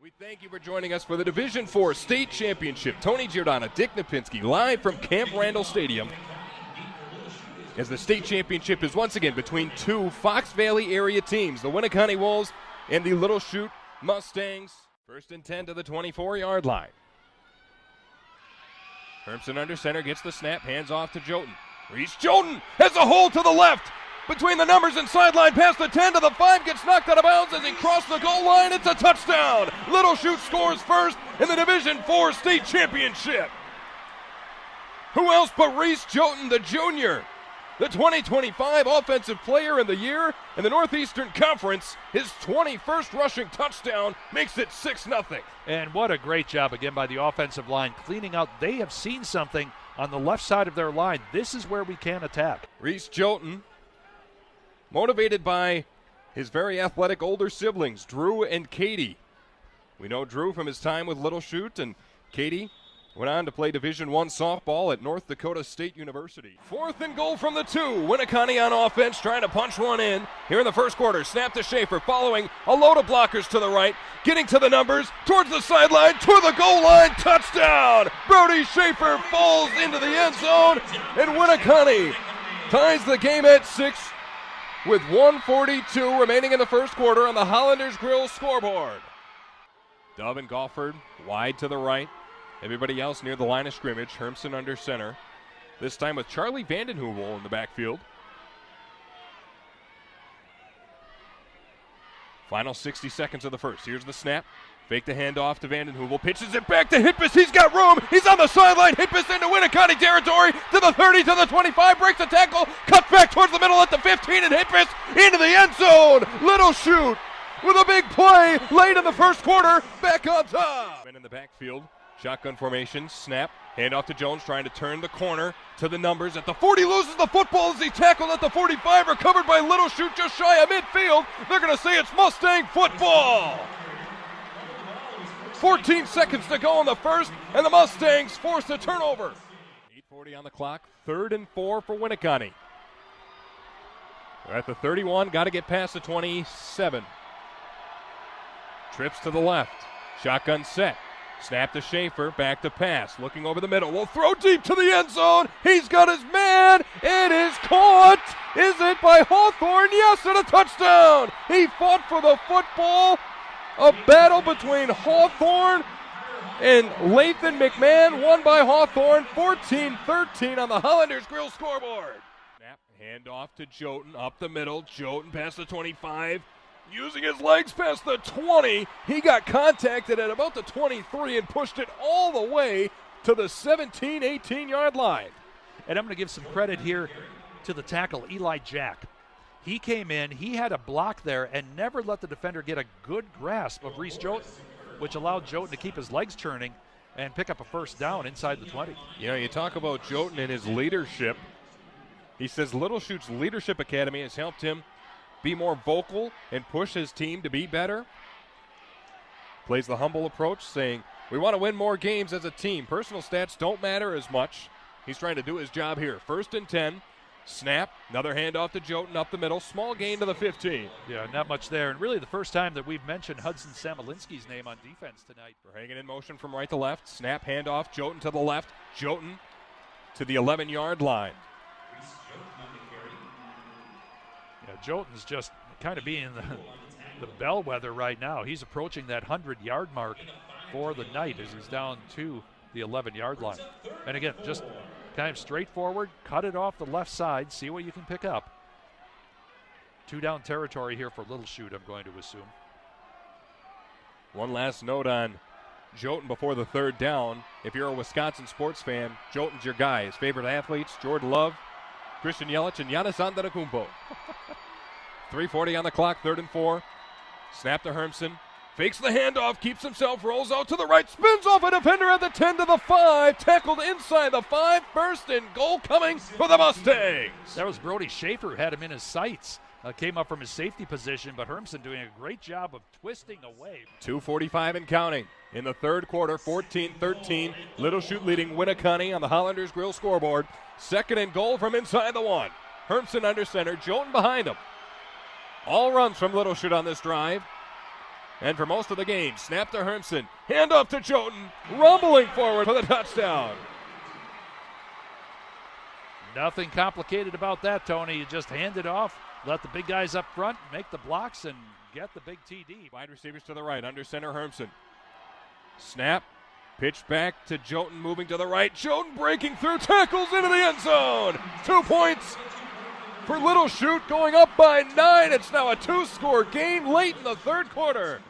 We thank you for joining us for the Division IV State Championship. Tony Giordano, Dick Napinski, live from Camp Randall Stadium. As the state championship is once again between two Fox Valley area teams, the Winneconne Wolves and the Little Chute Mustangs. 1st and 10 to the 24-yard line. Hermson under center, gets the snap, hands off to Jotun. Reese Jotun has a hole to the left. Between the numbers and sideline, past the 10 to the 5, gets knocked out of bounds as he crossed the goal line. It's a touchdown. Little Chute scores first in the Division IV State Championship. Who else but Reese Jotun, the junior, the 2025 Offensive Player of the Year in the Northeastern Conference. His 21st rushing touchdown makes it 6-0. And what a great job again by the offensive line cleaning out. They have seen something on the left side of their line. This is where we can attack. Reese Jotun, motivated by his very athletic older siblings, Drew and Katie. We know Drew from his time with Little Chute, and Katie went on to play Division I softball at North Dakota State University. 4th and goal from the 2. Winneconne on offense, trying to punch one in here in the first quarter. Snap to Schaefer, following a load of blockers to the right, getting to the numbers, towards the sideline, to the goal line, touchdown! Brody Schaefer falls into the end zone, and Winneconne ties the game at 6 with 1:42 remaining in the first quarter on the Hollanders Grill scoreboard. Dove and Gofford wide to the right. Everybody else near the line of scrimmage. Hermson under center. This time with Charlie Vandenhoevel in the backfield. Final 60 seconds of the first. Here's the snap. Fake the handoff to Vandenhoevel. Pitches it back to Hitbus. He's got room. He's on the sideline. Hitbus into Winneconne territory. To the 30, to the 25. Breaks the tackle. Cuts back towards the middle at the 15. And Hitbus into the end zone. Little Chute with a big play late in the first quarter. Back on top. And in the backfield. Shotgun formation. Snap. Handoff to Jones. Trying to turn the corner to the numbers. At the 40. Loses the football as he tackled at the 45. Recovered by Little Chute just shy of midfield. They're going to say it's Mustang football. 14 seconds to go in the first, and the Mustangs force a turnover. 8:40 on the clock, 3rd and 4 for Winneconne. They're at the 31, got to get past the 27. Trips to the left, shotgun set. Snap to Schaefer, back to pass, looking over the middle. Will throw deep to the end zone. He's got his man. It is caught. Is it by Hawthorne? Yes, and a touchdown. He fought for the football. A battle between Hawthorne and Lathan McMahon, won by Hawthorne, 14-13 on the Hollanders Grill scoreboard. Snap, handoff to Jotun, up the middle. Jotun past the 25, using his legs past the 20. He got contacted at about the 23 and pushed it all the way to the 17, 18-yard line. And I'm going to give some credit here to the tackle, Eli Jack. He came in, he had a block there, and never let the defender get a good grasp of Reese Jotun, which allowed Jotun to keep his legs churning and pick up a first down inside the 20. You know, you talk about Jotun and his leadership. He says Little Chute's Leadership Academy has helped him be more vocal and push his team to be better. Plays the humble approach, saying, we want to win more games as a team. Personal stats don't matter as much. He's trying to do his job here. 1st and 10. Snap, another handoff to Jotun up the middle, small gain to the 15. Yeah, not much there. And really the first time that we've mentioned Hudson Samalinski's name on defense tonight. We're hanging in motion from right to left. Snap, handoff, Jotun to the left. Jotun to the 11-yard line. Yeah, Jotun's just kind of being the bellwether right now. He's approaching that 100-yard mark for the night as he's down to the 11-yard line. And again, just kind of straightforward, cut it off the left side, see what you can pick up. 2-down territory here for Little Chute, I'm going to assume. One last note on Jotun before the 3rd down. If you're a Wisconsin sports fan, Jotun's your guy. His favorite athletes, Jordan Love, Christian Yelich, and Giannis Antetokounmpo. 3:40 on the clock, 3rd and 4. Snap to Hermson. Fakes the handoff, keeps himself, rolls out to the right, spins off a defender at the 10 to the 5, tackled inside the 5, 1st and goal coming for the Mustangs. That was Brody Schaefer who had him in his sights. Came up from his safety position, but Hermson doing a great job of twisting away. 2:45 and counting in the 3rd quarter, 14-13. Little Chute leading Winneconne on the Hollanders Grill scoreboard. 2nd and goal from inside the 1. Hermson under center, Jotun behind him. All runs from Little Chute on this drive. And for most of the game, snap to Hermsen, hand off to Jotun, rumbling forward for the touchdown. Nothing complicated about that, Tony. You just hand it off, let the big guys up front make the blocks, and get the big TD. Wide receivers to the right, under center Hermsen. Snap, pitch back to Jotun, moving to the right. Jotun breaking through, tackles into the end zone. 2 points for Little Chute, going up by 9. It's now a 2-score game late in the third quarter.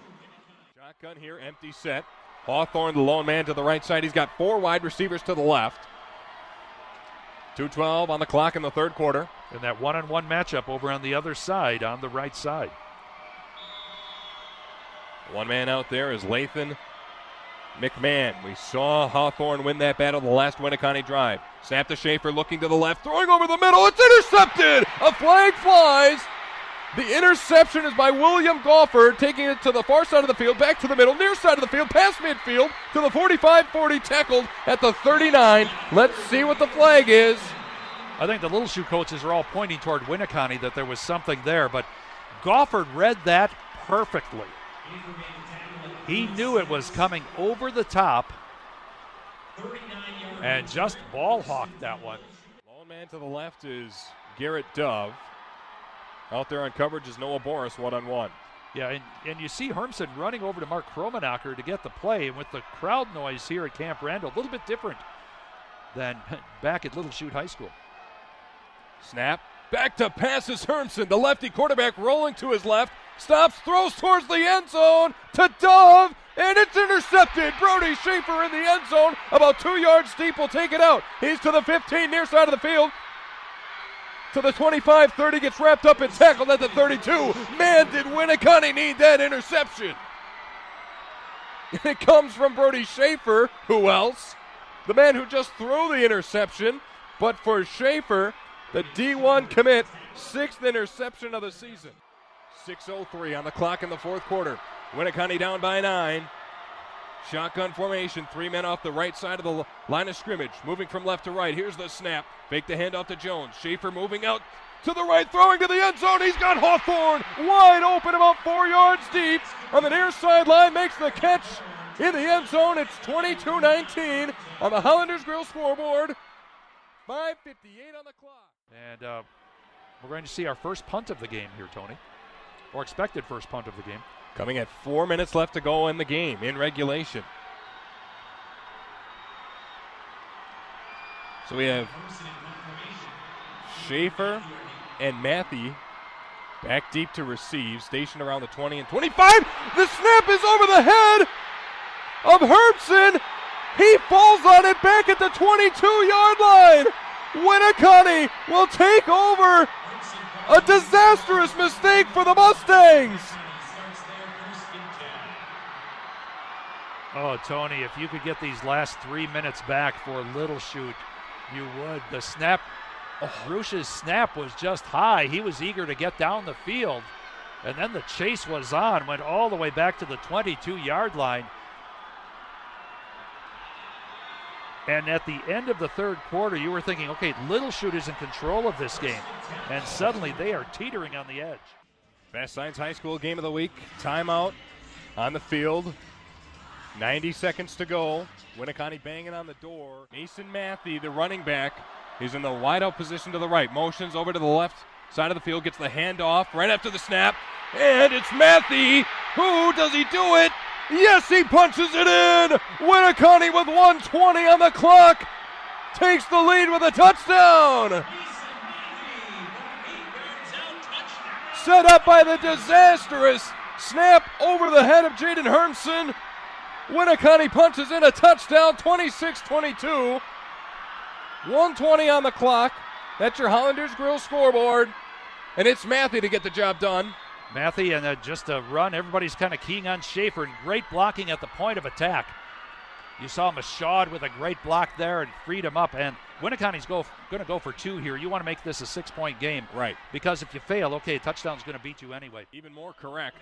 Shotgun here, empty set. Hawthorne, the lone man to the right side. He's got 4 wide receivers to the left. 2:12 on the clock in the third quarter. And that one-on-one matchup over on the other side, on the right side. One man out there is Lathan McMahon. We saw Hawthorne win that battle the last Winneconne drive. Snap to Schaefer, looking to the left, throwing over the middle. It's intercepted! A flag flies. The interception is by William Gofford, taking it to the far side of the field, back to the middle, near side of the field, past midfield, to the 45-40, tackled at the 39. Let's see what the flag is. I think the Little Chute coaches are all pointing toward Winneconne that there was something there, but Gofford read that perfectly. He knew it was coming over the top and just ball hawked that one. Lone man to the left is Garrett Dove. Out there on coverage is Noah Boris, one-on-one. Yeah, and you see Hermsen running over to Mark Kromenacher to get the play, and with the crowd noise here at Camp Randall, a little bit different than back at Little Chute High School. Snap, back to passes Hermsen, the lefty quarterback rolling to his left, stops, throws towards the end zone to Dove, and it's intercepted. Brody Schaefer in the end zone, about 2 yards deep, will take it out. He's to the 15, near side of the field. To the 25-30, gets wrapped up and tackled at the 32. Man, did Winneconne need that interception. It comes from Brody Schaefer. Who else? The man who just threw the interception. But for Schaefer, the D1 commit, 6th interception of the season. 6:03 on the clock in the fourth quarter. Winneconne down by 9. Shotgun formation, 3 men off the right side of the line of scrimmage, moving from left to right. Here's the snap. Fake the handoff to Jones. Schaefer moving out to the right, throwing to the end zone. He's got Hawthorne wide open, about 4 yards deep on the near sideline. Makes the catch in the end zone. It's 22-19 on the Hollanders Grill scoreboard. 5:58 on the clock. And we're going to see our first punt of the game here, Tony, or expected first punt of the game. Coming at 4 minutes left to go in the game, in regulation. So we have Schaefer and Matthew back deep to receive, stationed around the 20 and 25. The snap is over the head of Hermsen. He falls on it back at the 22-yard line. Winneconne will take over. A disastrous mistake for the Mustangs. Oh, Tony, if you could get these last 3 minutes back for Little Chute, you would. The snap, Rush's snap was just high. He was eager to get down the field. And then the chase was on, went all the way back to the 22-yard line. And at the end of the third quarter, you were thinking, okay, Little Chute is in control of this game. And suddenly they are teetering on the edge. Fast Science High School game of the week. Timeout on the field. 90 seconds to go. Winneconne banging on the door. Mason Matthew, the running back, is in the wideout position to the right. Motions over to the left side of the field. Gets the handoff right after the snap. And it's Matthew. Who does he do it? Yes, he punches it in. Winneconne with 1:20 on the clock takes the lead with a touchdown. Set up by the disastrous snap over the head of Jaden Hermsen. Winneconne punches in a touchdown, 26-22. 1:20 on the clock. That's your Hollanders Grill scoreboard. And it's Matthew to get the job done. Matthew, and just a run. Everybody's kind of keying on Schaefer, and great blocking at the point of attack. You saw Mashad with a great block there and freed him up. And Winneconne's going to go for 2 here. You want to make this a 6-point game. Right. Because if you fail, okay, a touchdown's going to beat you anyway. Even more correct.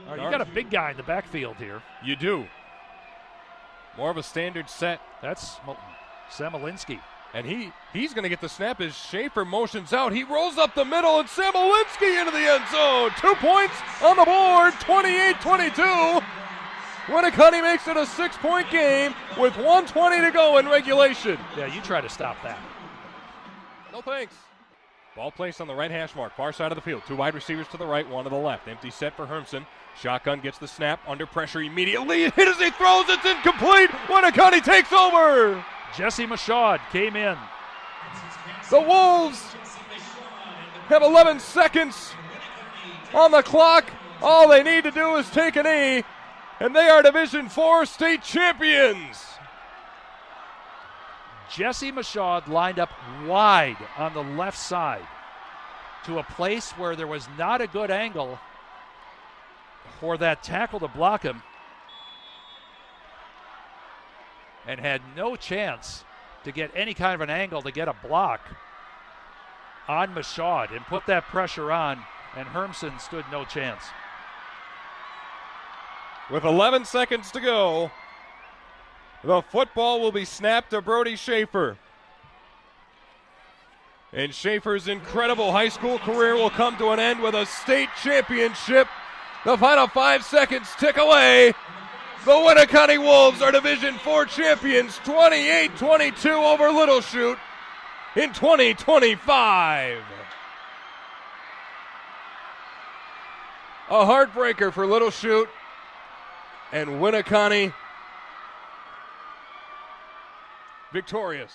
All right, you got a big guy in the backfield here. You do. More of a standard set. That's Semelinsky. And he's going to get the snap as Schaefer motions out. He rolls up the middle, and Samolinsky into the end zone. 2 points on the board, 28-22. Winneconne makes it a 6-point game with 1:20 to go in regulation. Yeah, you try to stop that. No thanks. Ball placed on the right hash mark, far side of the field. 2 wide receivers to the right, 1 to the left. Empty set for Hermsen. Shotgun gets the snap, under pressure immediately. Hit as he throws, it's incomplete. Winneconne takes over. Jesse Michaud came in. The Wolves have 11 seconds on the clock. All they need to do is take a knee, and they are Division IV state champions. Jesse Michaud lined up wide on the left side to a place where there was not a good angle for that tackle to block him, and had no chance to get any kind of an angle to get a block on Michaud and put that pressure on, and Hermsen stood no chance. With 11 seconds to go, the football will be snapped to Brody Schaefer. And Schaefer's incredible high school career will come to an end with a state championship. The final 5 seconds tick away. The Winneconne Wolves are Division IV champions, 28-22 over Little Chute in 2025. A heartbreaker for Little Chute, and Winneconne victorious.